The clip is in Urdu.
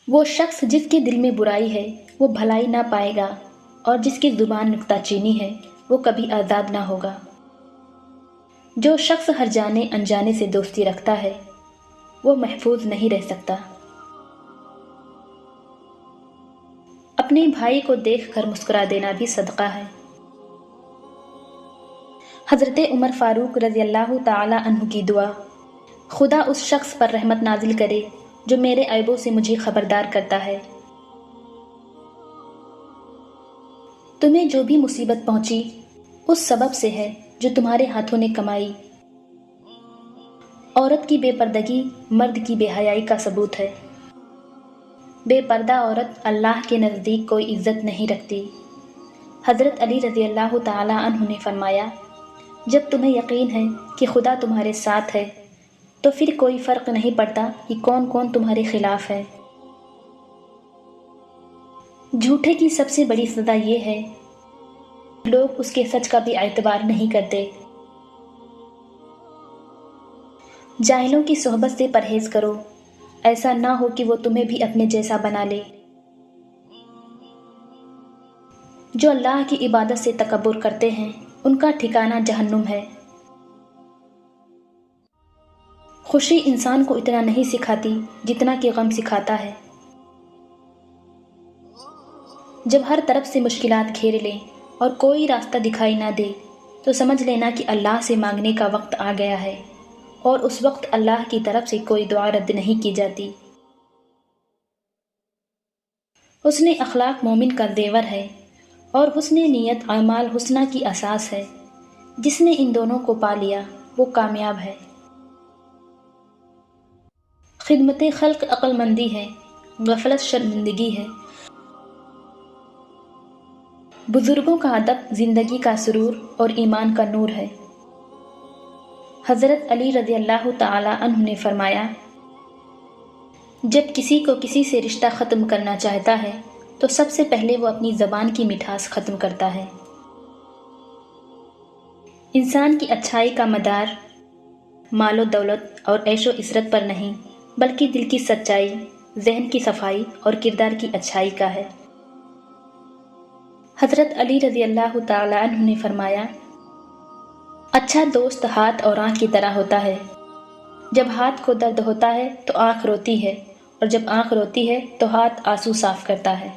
وہ شخص جس کے دل میں برائی ہے وہ بھلائی نہ پائے گا، اور جس کی زبان نکتہ چینی ہے وہ کبھی آزاد نہ ہوگا۔ جو شخص ہر جانے انجانے سے دوستی رکھتا ہے وہ محفوظ نہیں رہ سکتا۔ اپنے بھائی کو دیکھ کر مسکرا دینا بھی صدقہ ہے۔ حضرت عمر فاروق رضی اللہ تعالی عنہ کی دعا: خدا اس شخص پر رحمت نازل کرے جو میرے عیبوں سے مجھے خبردار کرتا ہے۔ تمہیں جو بھی مصیبت پہنچی اس سبب سے ہے جو تمہارے ہاتھوں نے کمائی۔ عورت کی بے پردگی مرد کی بے حیائی کا ثبوت ہے۔ بے پردہ عورت اللہ کے نزدیک کوئی عزت نہیں رکھتی۔ حضرت علی رضی اللہ تعالی عنہ نے فرمایا: جب تمہیں یقین ہے کہ خدا تمہارے ساتھ ہے تو پھر کوئی فرق نہیں پڑتا کہ کون کون تمہارے خلاف ہے۔ جھوٹے کی سب سے بڑی سزا یہ ہے لوگ اس کے سچ کا بھی اعتبار نہیں کرتے۔ جاہلوں کی صحبت سے پرہیز کرو، ایسا نہ ہو کہ وہ تمہیں بھی اپنے جیسا بنا لے۔ جو اللہ کی عبادت سے تکبر کرتے ہیں ان کا ٹھکانہ جہنم ہے۔ خوشی انسان کو اتنا نہیں سکھاتی جتنا کہ غم سکھاتا ہے۔ جب ہر طرف سے مشکلات گھیر لیں اور کوئی راستہ دکھائی نہ دے تو سمجھ لینا کہ اللہ سے مانگنے کا وقت آ گیا ہے، اور اس وقت اللہ کی طرف سے کوئی دعا رد نہیں کی جاتی۔ حسن اخلاق مومن کا زیور ہے، اور حسن نیت اعمال حسنہ کی اساس ہے۔ جس نے ان دونوں کو پا لیا وہ کامیاب ہے۔ خدمت خلق عقل مندی ہے، غفلت شرمندگی ہے۔ بزرگوں کا ادب زندگی کا سرور اور ایمان کا نور ہے۔ حضرت علی رضی اللہ تعالی عنہ نے فرمایا: جب کسی کو کسی سے رشتہ ختم کرنا چاہتا ہے تو سب سے پہلے وہ اپنی زبان کی مٹھاس ختم کرتا ہے۔ انسان کی اچھائی کا مدار مال و دولت اور عیش و عشرت پر نہیں بلکہ دل کی سچائی، ذہن کی صفائی اور کردار کی اچھائی کا ہے۔ حضرت علی رضی اللہ تعالی عنہ نے فرمایا: اچھا دوست ہاتھ اور آنکھ کی طرح ہوتا ہے۔ جب ہاتھ کو درد ہوتا ہے تو آنکھ روتی ہے، اور جب آنکھ روتی ہے تو ہاتھ آنسو صاف کرتا ہے۔